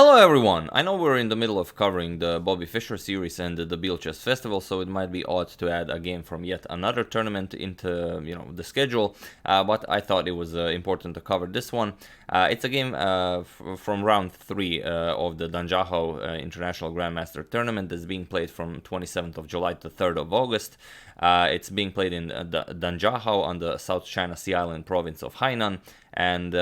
Hello everyone! I know we're in the middle of covering the Bobby Fischer series and the Beale Chess Festival, so it might be odd to add a game from yet another tournament into the schedule, but I thought it was important to cover this one. It's a game from round 3 of the Danzhou International Grandmaster Tournament that's being played from 27th of July to 3rd of August. It's being played in Danzhou on the South China Sea Island province of Hainan, and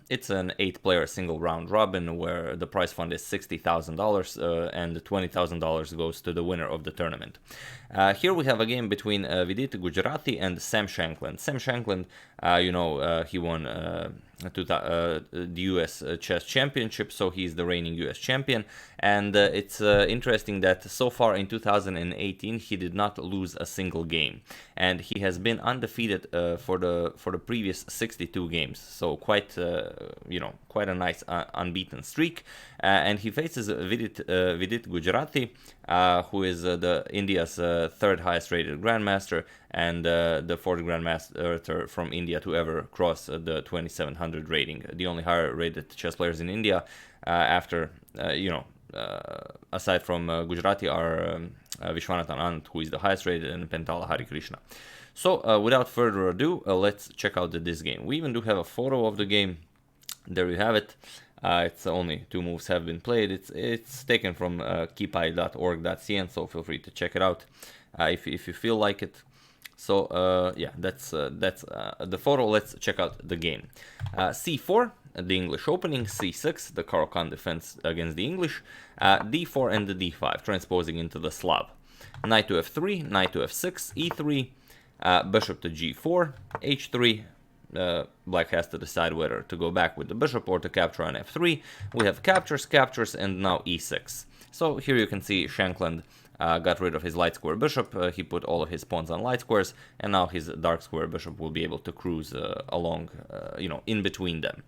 it's an 8-player single round robin where the prize fund is $60,000 and $20,000 goes to the winner of the tournament. Here we have a game between Vidit Gujrathi and Sam Shankland. Sam Shankland, he won the US Chess Championship, so he's the reigning US champion, and it's interesting that so far in 2018 he did not lose a single game, and he has been undefeated for the previous 62 games, so quite a nice unbeaten streak. And he faces Vidit Gujrathi, who is India's third highest rated grandmaster and the fourth grandmaster from India to ever cross the 2700 rating. The only higher rated chess players in India aside from Gujarati are Vishwanathan Anand, who is the highest rated, and Pentala Hari Krishna. So without further ado, let's check out this game. We even do have a photo of the game. There you have it. It's only 2 moves have been played. It's taken from kipai.org.cn, so feel free to check it out if you feel like it. So that's the photo. Let's check out the game. C4, the English opening. C6, the Caro-Kann defense against the English. D4 and the D5, transposing into the Slav. Knight to F3, Knight to F6, E3, Bishop to G4, H3. Black has to decide whether to go back with the bishop or to capture on F3. We have captures, and now E6. So here you can see Shankland got rid of his light square bishop. He put all of his pawns on light squares, and now his dark square bishop will be able to cruise along, in between them.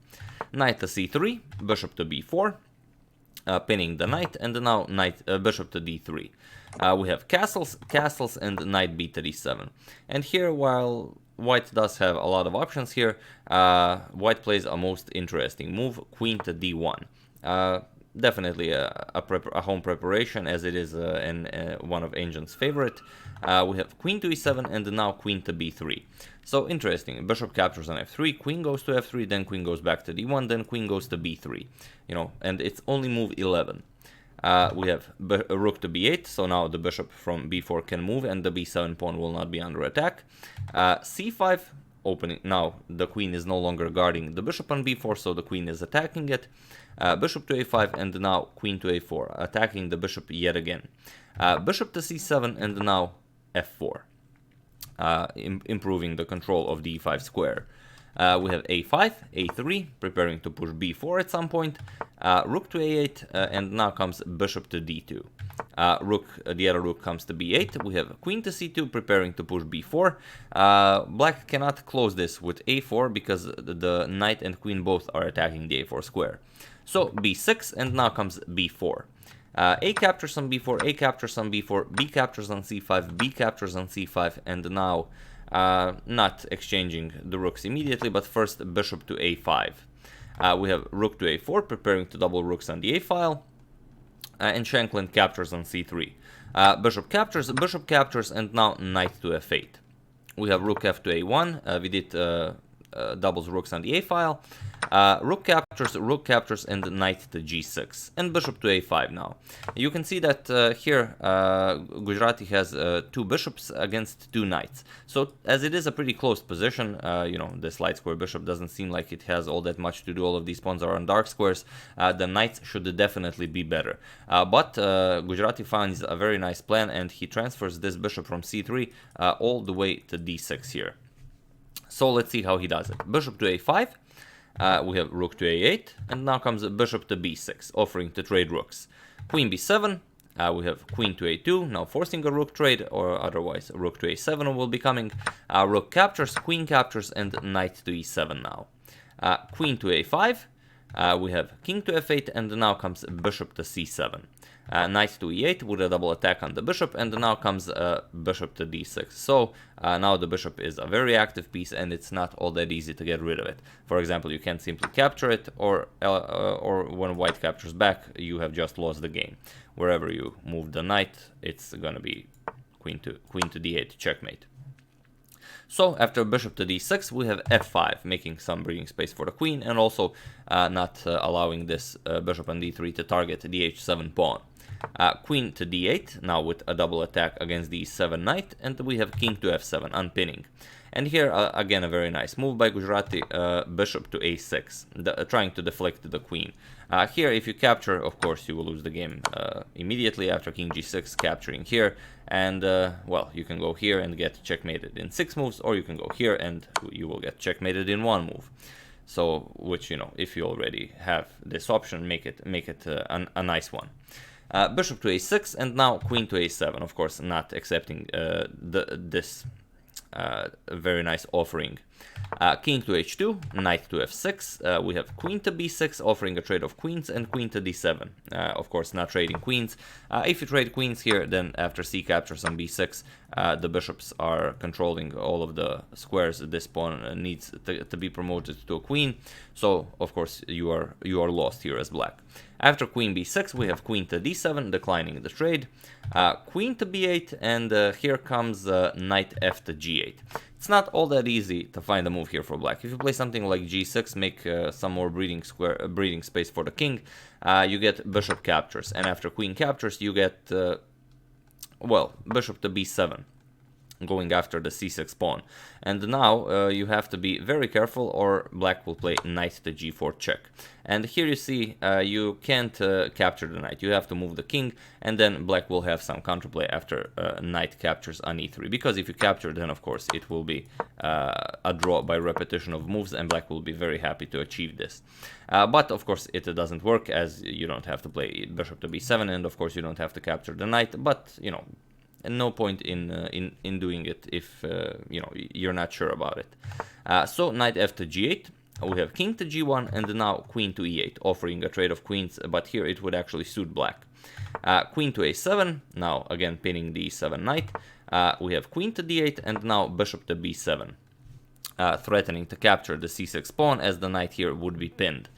Knight to C3, bishop to B4, pinning the knight, and now bishop to D3. We have castles, and knight b to D7. And here, while White does have a lot of options here, White plays a most interesting move, queen to D1. Definitely a home preparation, as it is one of Ancient's favorite. We have queen to E7 and now queen to B3. So interesting, bishop captures on F3, queen goes to F3, then queen goes back to D1, then queen goes to B3. And it's only move 11. We have rook to B8, so now the bishop from B4 can move and the B7 pawn will not be under attack. C5, opening. Now the queen is no longer guarding the bishop on B4, so the queen is attacking it. Bishop to A5 and now queen to A4, attacking the bishop yet again. Bishop to C7 and now F4, improving the control of the E5 square. We have A5, A3, preparing to push B4 at some point, rook to A8, and now comes bishop to D2. The other rook comes to B8, we have queen to C2, preparing to push B4. Black cannot close this with A4 because the knight and queen both are attacking the A4 square. So B6, and now comes B4. A captures on B4, A captures on B4, B captures on C5, B captures on C5, and now not exchanging the rooks immediately, but first bishop to A5. We have rook to A4, preparing to double rooks on the A file, and Shankland captures on C3. Bishop captures, and now knight to F8. We have rook F to A1, Vidit doubles rooks on the A file, rook captures, and knight to G6, and bishop to A5 now. You can see that here Gujrathi has 2 bishops against 2 knights. So as it is a pretty close position, this light square bishop doesn't seem like it has all that much to do. All of these pawns are on dark squares. The knights should definitely be better. But Gujrathi finds a very nice plan, and he transfers this bishop from C3 all the way to D6 here. So let's see how he does it. Bishop to A5, we have rook to A8, and now comes bishop to B6, offering to trade rooks. Queen B7, we have queen to A2, now forcing a rook trade, or otherwise rook to A7 will be coming. Rook captures, queen captures, and knight to E7 now. Queen to A5, We have king to f8, and now comes bishop to c7. Knight to e8 with a double attack on the bishop, and now comes bishop to d6. So now the bishop is a very active piece, and it's not all that easy to get rid of it. For example, you can't simply capture it, or when white captures back, you have just lost the game. Wherever you move the knight, it's gonna be queen to d8 checkmate. So after bishop to d6, we have f5, making some breathing space for the queen, and also not allowing this bishop on d3 to target the h7 pawn. Queen to d8, now with a double attack against the e7 knight, and we have king to f7, unpinning. And here, again, a very nice move by Gujrathi, bishop to a6, trying to deflect the queen. Here, if you capture, of course, you will lose the game immediately after king g6, capturing here. And, well, you can go here and get checkmated in 6 moves, or you can go here and you will get checkmated in 1 move. So, which, you know, if you already have this option, make it a nice one. Bishop to a6, and now queen to a7, of course, not accepting this very nice offering. King to h2, knight to f6, we have queen to b6, offering a trade of queens, and queen to d7. Of course, not trading queens. If you trade queens here, then after c captures on b6, the bishops are controlling all of the squares. This pawn needs to be promoted to a queen, so of course you are lost here as black. After queen b6, we have queen to d7, declining the trade, queen to b8, and here comes knight f to g8. It's not all that easy to find a move here for black. If you play something like g6, make some more breathing space for the king, you get bishop captures, and after queen captures, you get, well, bishop to b7. Going after the c6 pawn. And now you have to be very careful, or black will play knight to g4 check. And here you see you can't capture the knight. You have to move the king, and then black will have some counterplay after knight captures on e3. Because if you capture, then of course it will be a draw by repetition of moves, and black will be very happy to achieve this. But of course it doesn't work, as you don't have to play bishop to b7, and of course you don't have to capture the knight. But you know, and no point in doing it if you know, you're not sure about it. So knight f to g8, we have king to g1, and now queen to e8, offering a trade of queens, but here it would actually suit black. Queen to a7, now again pinning the e7 knight. We have queen to d8, and now bishop to b7, threatening to capture the c6 pawn, as the knight here would be pinned.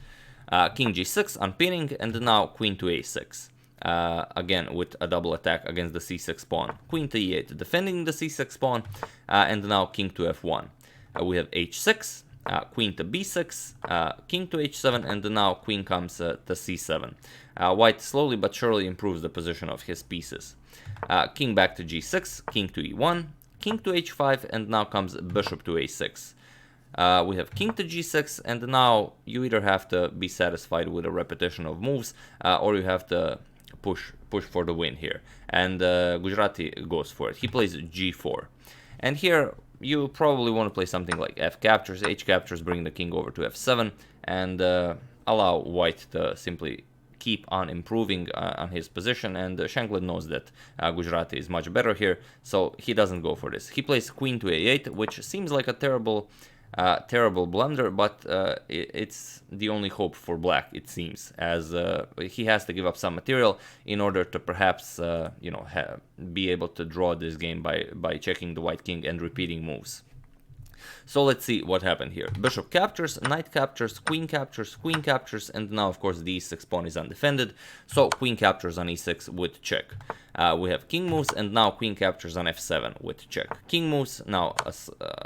King g6, unpinning, and now queen to a6. Again with a double attack against the c6 pawn. Queen to e8, defending the c6 pawn, and now king to f1. We have h6, queen to b6, king to h7, and now queen comes to c7. White slowly but surely improves the position of his pieces. King back to g6, king to e1, king to h5, and now comes bishop to a6. We have king to g6, and now you either have to be satisfied with a repetition of moves, or you have to push for the win here. And Gujrathi goes for it. He plays g4. And here you probably want to play something like f captures, h captures, bring the king over to f7, and allow white to simply keep on improving on his position. And Shankland knows that Gujrathi is much better here, so he doesn't go for this. He plays queen to a8, which seems like a terrible blunder, but it's the only hope for black, it seems, as he has to give up some material in order to perhaps you know, be able to draw this game by checking the white king and repeating moves. So let's see what happened here. Bishop captures, knight captures, queen captures, and now of course the e6 pawn is undefended, so queen captures on e6 with check. We have king moves, and now queen captures on f7 with check. King moves, now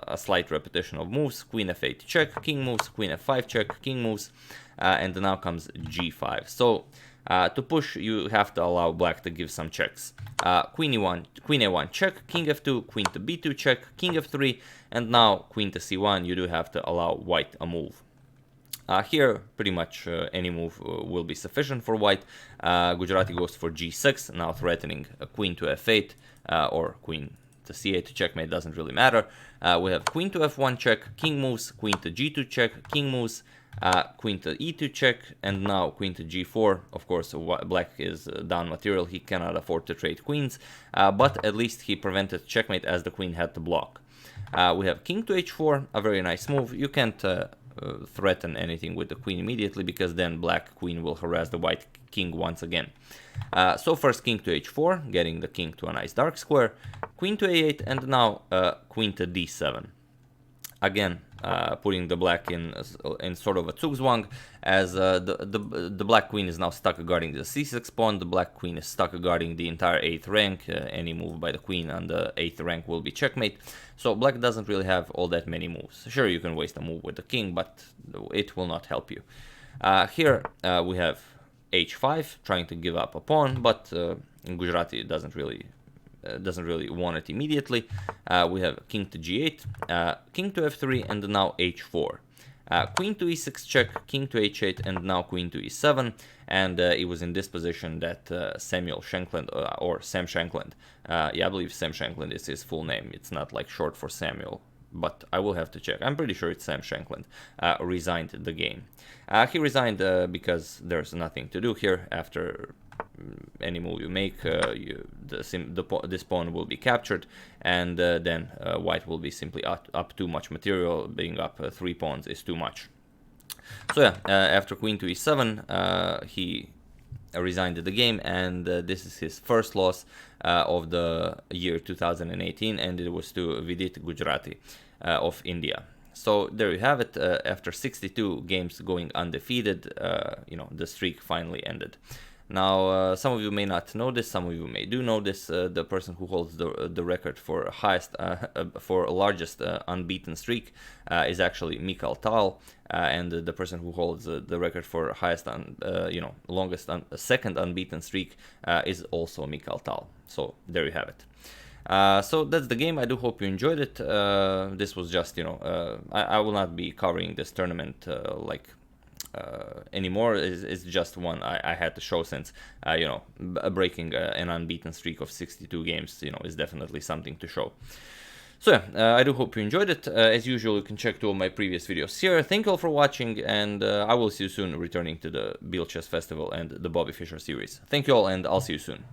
a slight repetition of moves, queen f8 check, king moves, queen f5 check, king moves, and now comes g5. So to push, you have to allow black to give some checks. Queen a1 check, king f2, queen to b2 check, king f3, and now queen to c1. You do have to allow white a move. Here, pretty much any move will be sufficient for white. Gujrathi goes for g6, now threatening a queen to f8, or queen to c8 checkmate, doesn't really matter. We have queen to f1 check, king moves, queen to g2 check, king moves, queen to e2 check, and now queen to g4. Of course, black is down material, he cannot afford to trade queens, but at least he prevented checkmate as the queen had to block. We have king to h4, a very nice move. You can't threaten anything with the queen immediately, because then black queen will harass the white king once again. So first king to h4, getting the king to a nice dark square, queen to a8, and now queen to d7. Again, putting the black in sort of a zugzwang, as the black queen is now stuck guarding the c6 pawn, the black queen is stuck guarding the entire 8th rank, any move by the queen on the 8th rank will be checkmate, so black doesn't really have all that many moves. Sure, you can waste a move with the king, but it will not help you. Here we have h5, trying to give up a pawn, but Gujrathi doesn't really want it immediately. We have king to g8, king to f3, and now h4. Queen to e6 check, king to h8, and now queen to e7. And it was in this position that Samuel Shankland, or Sam Shankland, yeah, I believe Sam Shankland is his full name. It's not like short for Samuel, but I will have to check. I'm pretty sure it's Sam Shankland, resigned the game. He resigned because there's nothing to do here. After any move you make, this pawn will be captured, and then white will be simply up too much material. Being up 3 pawns is too much. So yeah, after queen to e7, he resigned the game, and this is his first loss of the year 2018, and it was to Vidit Gujrathi of India. So there you have it. After 62 games going undefeated, the streak finally ended. Now, some of you may not know this, some of you may do know this. The person who holds the record for largest unbeaten streak is actually Mikhail Tal, and the person who holds the record for highest, longest second unbeaten streak is also Mikhail Tal. So there you have it. So that's the game. I do hope you enjoyed it. This was just, I will not be covering this tournament anymore. It's just one I had to show, since breaking an unbeaten streak of 62 games is definitely something to show. So yeah, I do hope you enjoyed it. As usual, you can check 2 of my previous videos here. Thank you all for watching, and I will see you soon, returning to the Bill Chess Festival and the Bobby Fischer series. Thank you all, and I'll see you soon.